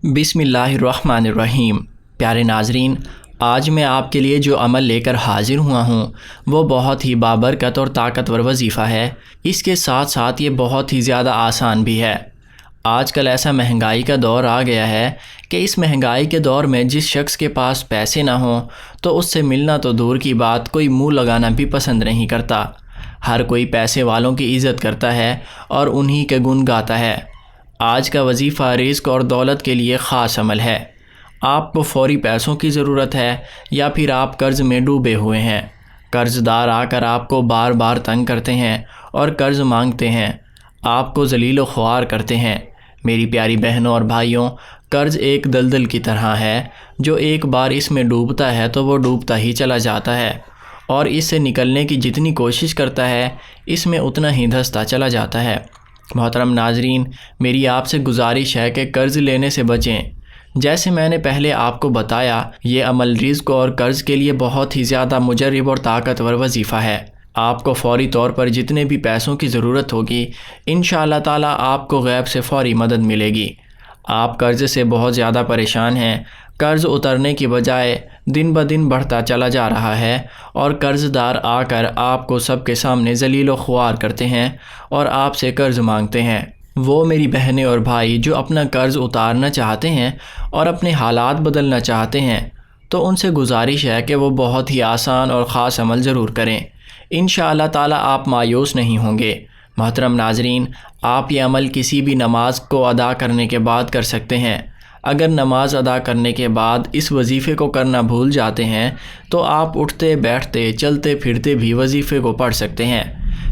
بسم اللہ الرحمن الرحیم۔ پیارے ناظرین، آج میں آپ کے لیے جو عمل لے کر حاضر ہوا ہوں وہ بہت ہی بابرکت اور طاقتور وظیفہ ہے۔ اس کے ساتھ ساتھ یہ بہت ہی زیادہ آسان بھی ہے۔ آج کل ایسا مہنگائی کا دور آ گیا ہے کہ اس مہنگائی کے دور میں جس شخص کے پاس پیسے نہ ہوں تو اس سے ملنا تو دور کی بات، کوئی منہ لگانا بھی پسند نہیں کرتا۔ ہر کوئی پیسے والوں کی عزت کرتا ہے اور انہی کے گن گاتا ہے۔ آج کا وظیفہ رزق اور دولت کے لیے خاص عمل ہے۔ آپ کو فوری پیسوں کی ضرورت ہے یا پھر آپ قرض میں ڈوبے ہوئے ہیں۔ قرض دار آ کر آپ کو بار بار تنگ کرتے ہیں اور قرض مانگتے ہیں، آپ کو ذلیل و خوار کرتے ہیں۔ میری پیاری بہنوں اور بھائیوں، قرض ایک دلدل کی طرح ہے، جو ایک بار اس میں ڈوبتا ہے تو وہ ڈوبتا ہی چلا جاتا ہے، اور اس سے نکلنے کی جتنی کوشش کرتا ہے اس میں اتنا ہی دھنستا چلا جاتا ہے۔ محترم ناظرین، میری آپ سے گزارش ہے کہ قرض لینے سے بچیں۔ جیسے میں نے پہلے آپ کو بتایا، یہ عمل رزق اور قرض کے لیے بہت ہی زیادہ مجرب اور طاقتور وظیفہ ہے۔ آپ کو فوری طور پر جتنے بھی پیسوں کی ضرورت ہوگی، انشاءاللہ تعالیٰ آپ کو غیب سے فوری مدد ملے گی۔ آپ قرض سے بہت زیادہ پریشان ہیں، قرض اترنے کی بجائے دن بدن بڑھتا چلا جا رہا ہے، اور قرض دار آ کر آپ کو سب کے سامنے ذلیل و خوار کرتے ہیں اور آپ سے قرض مانگتے ہیں۔ وہ میری بہنیں اور بھائی جو اپنا قرض اتارنا چاہتے ہیں اور اپنے حالات بدلنا چاہتے ہیں، تو ان سے گزارش ہے کہ وہ بہت ہی آسان اور خاص عمل ضرور کریں۔ انشاءاللہ تعالیٰ آپ مایوس نہیں ہوں گے۔ محترم ناظرین، آپ یہ عمل کسی بھی نماز کو ادا کرنے کے بعد کر سکتے ہیں۔ اگر نماز ادا کرنے کے بعد اس وظیفے کو کرنا بھول جاتے ہیں تو آپ اٹھتے بیٹھتے چلتے پھرتے بھی وظیفے کو پڑھ سکتے ہیں۔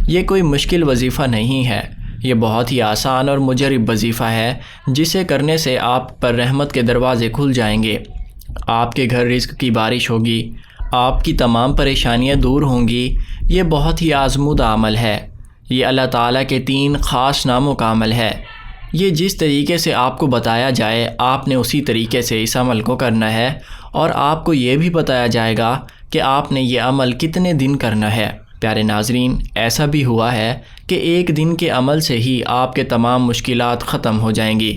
یہ کوئی مشکل وظیفہ نہیں ہے، یہ بہت ہی آسان اور مجرب وظیفہ ہے، جسے کرنے سے آپ پر رحمت کے دروازے کھل جائیں گے۔ آپ کے گھر رزق کی بارش ہوگی، آپ کی تمام پریشانیاں دور ہوں گی۔ یہ بہت ہی آزمودہ عمل ہے۔ یہ اللہ تعالیٰ کے 3 خاص ناموں کا عمل ہے۔ یہ جس طریقے سے آپ کو بتایا جائے، آپ نے اسی طریقے سے اس عمل کو کرنا ہے، اور آپ کو یہ بھی بتایا جائے گا کہ آپ نے یہ عمل کتنے دن کرنا ہے۔ پیارے ناظرین، ایسا بھی ہوا ہے کہ ایک دن کے عمل سے ہی آپ کے تمام مشکلات ختم ہو جائیں گی،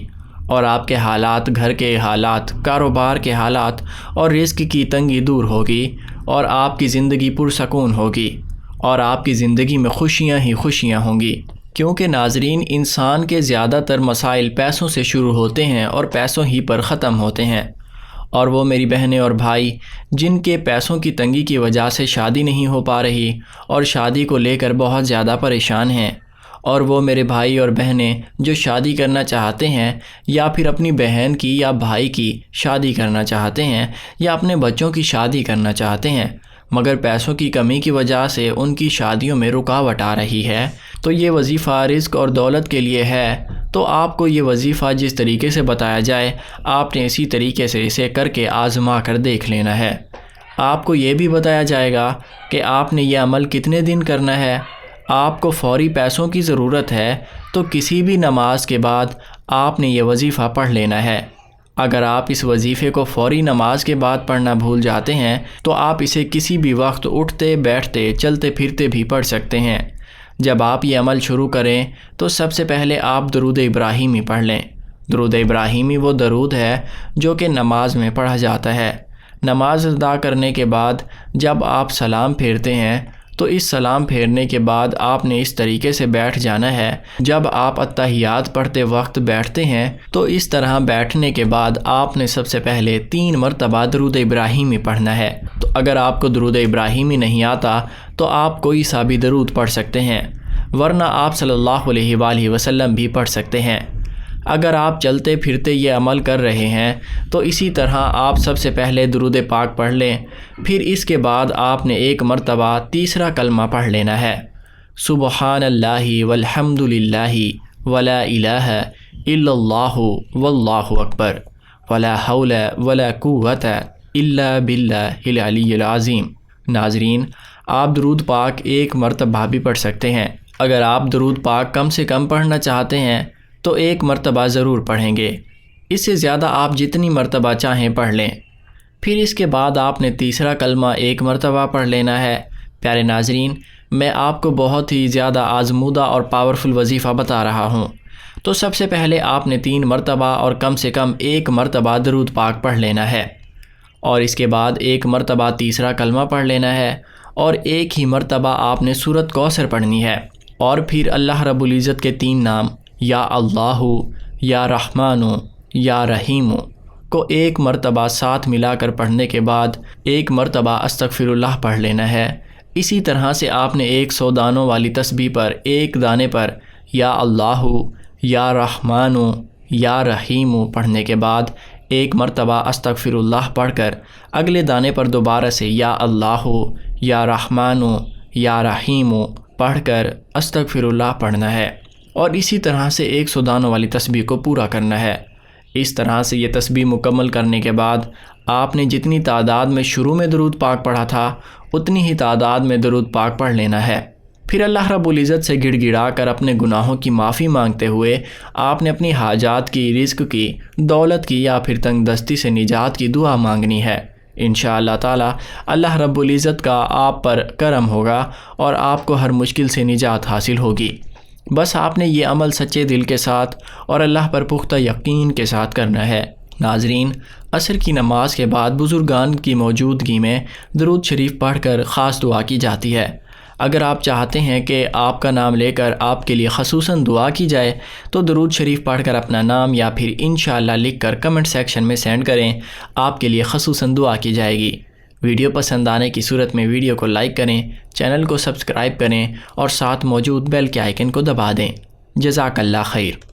اور آپ کے حالات، گھر کے حالات، کاروبار کے حالات اور رزق کی تنگی دور ہوگی، اور آپ کی زندگی پرسکون ہوگی، اور آپ کی زندگی میں خوشیاں ہی خوشیاں ہوں گی۔ کیونکہ ناظرین، انسان کے زیادہ تر مسائل پیسوں سے شروع ہوتے ہیں اور پیسوں ہی پر ختم ہوتے ہیں۔ اور وہ میری بہنیں اور بھائی جن کے پیسوں کی تنگی کی وجہ سے شادی نہیں ہو پا رہی اور شادی کو لے کر بہت زیادہ پریشان ہیں، اور وہ میرے بھائی اور بہنیں جو شادی کرنا چاہتے ہیں، یا پھر اپنی بہن کی یا بھائی کی شادی کرنا چاہتے ہیں، یا اپنے بچوں کی شادی کرنا چاہتے ہیں، مگر پیسوں کی کمی کی وجہ سے ان کی شادیوں میں رکاوٹ آ رہی ہے، تو یہ وظیفہ رزق اور دولت کے لیے ہے۔ تو آپ کو یہ وظیفہ جس طریقے سے بتایا جائے، آپ نے اسی طریقے سے اسے کر کے آزما کر دیکھ لینا ہے۔ آپ کو یہ بھی بتایا جائے گا کہ آپ نے یہ عمل کتنے دن کرنا ہے۔ آپ کو فوری پیسوں کی ضرورت ہے تو کسی بھی نماز کے بعد آپ نے یہ وظیفہ پڑھ لینا ہے۔ اگر آپ اس وظیفے کو فوری نماز کے بعد پڑھنا بھول جاتے ہیں تو آپ اسے کسی بھی وقت اٹھتے بیٹھتے چلتے پھرتے بھی پڑھ سکتے ہیں۔ جب آپ یہ عمل شروع کریں تو سب سے پہلے آپ درود ابراہیمی پڑھ لیں۔ درود ابراہیمی وہ درود ہے جو کہ نماز میں پڑھا جاتا ہے۔ نماز ادا کرنے کے بعد جب آپ سلام پھیرتے ہیں تو اس سلام پھیرنے کے بعد آپ نے اس طریقے سے بیٹھ جانا ہے۔ جب آپ اتحیات پڑھتے وقت بیٹھتے ہیں تو اس طرح بیٹھنے کے بعد آپ نے سب سے پہلے 3 مرتبہ درود ابراہیمی پڑھنا ہے۔ تو اگر آپ کو درود ابراہیمی نہیں آتا تو آپ کوئی سا بھی درود پڑھ سکتے ہیں، ورنہ آپ صلی اللہ علیہ وآلہ وسلم بھی پڑھ سکتے ہیں۔ اگر آپ چلتے پھرتے یہ عمل کر رہے ہیں تو اسی طرح آپ سب سے پہلے درود پاک پڑھ لیں، پھر اس کے بعد آپ نے 1 مرتبہ تیسرا کلمہ پڑھ لینا ہے، سبحان اللہ والحمد للہ ولا الہ الا اللہ واللہ اکبر ولا حول ولا قوت الا باللہ العلی العظیم۔ ناظرین، آپ درود پاک 1 مرتبہ بھی پڑھ سکتے ہیں۔ اگر آپ درود پاک کم سے کم پڑھنا چاہتے ہیں تو 1 مرتبہ ضرور پڑھیں گے، اس سے زیادہ آپ جتنی مرتبہ چاہیں پڑھ لیں۔ پھر اس کے بعد آپ نے تیسرا کلمہ 1 مرتبہ پڑھ لینا ہے۔ پیارے ناظرین، میں آپ کو بہت ہی زیادہ آزمودہ اور پاورفل وظیفہ بتا رہا ہوں، تو سب سے پہلے آپ نے 3 مرتبہ اور کم سے کم 1 مرتبہ درود پاک پڑھ لینا ہے، اور اس کے بعد 1 مرتبہ تیسرا کلمہ پڑھ لینا ہے، اور 1 ہی مرتبہ آپ نے سورۃ کوثر پڑھنی ہے، اور پھر اللہ رب العزت کے 3 نام یا اللہ، یا رحمان، یا رحیم کو 1 مرتبہ ساتھ ملا کر پڑھنے کے بعد 1 مرتبہ استغفر اللہ پڑھ لینا ہے۔ اسی طرح سے آپ نے 100 دانوں والی تسبیح پر 1 دانے پر یا اللہ، یا رحمان، یا رحیم پڑھنے کے بعد 1 مرتبہ استغفر اللہ پڑھ کر اگلے دانے پر دوبارہ سے یا اللہ، یا رحمان، یا رحیم پڑھ کر استغفر اللہ پڑھنا ہے، اور اسی طرح سے 100 دانوں والی تسبیح کو پورا کرنا ہے۔ اس طرح سے یہ تسبیح مکمل کرنے کے بعد آپ نے جتنی تعداد میں شروع میں درود پاک پڑھا تھا اتنی ہی تعداد میں درود پاک پڑھ لینا ہے۔ پھر اللہ رب العزت سے گڑ گڑا کر اپنے گناہوں کی معافی مانگتے ہوئے آپ نے اپنی حاجات کی، رزق کی، دولت کی یا پھر تنگ دستی سے نجات کی دعا مانگنی ہے۔ انشاءاللہ تعالی اللہ رب العزت کا آپ پر کرم ہوگا اور آپ کو ہر مشکل سے نجات حاصل ہوگی۔ بس آپ نے یہ عمل سچے دل کے ساتھ اور اللہ پر پختہ یقین کے ساتھ کرنا ہے۔ ناظرین، عصر کی نماز کے بعد بزرگان کی موجودگی میں درود شریف پڑھ کر خاص دعا کی جاتی ہے۔ اگر آپ چاہتے ہیں کہ آپ کا نام لے کر آپ کے لیے خصوصاً دعا کی جائے تو درود شریف پڑھ کر اپنا نام یا پھر انشاءاللہ لکھ کر کمنٹ سیکشن میں سینڈ کریں، آپ کے لیے خصوصاً دعا کی جائے گی۔ ویڈیو پسند آنے کی صورت میں ویڈیو کو لائک کریں، چینل کو سبسکرائب کریں اور ساتھ موجود بیل کے آئیکن کو دبا دیں۔ جزاک اللہ خیر۔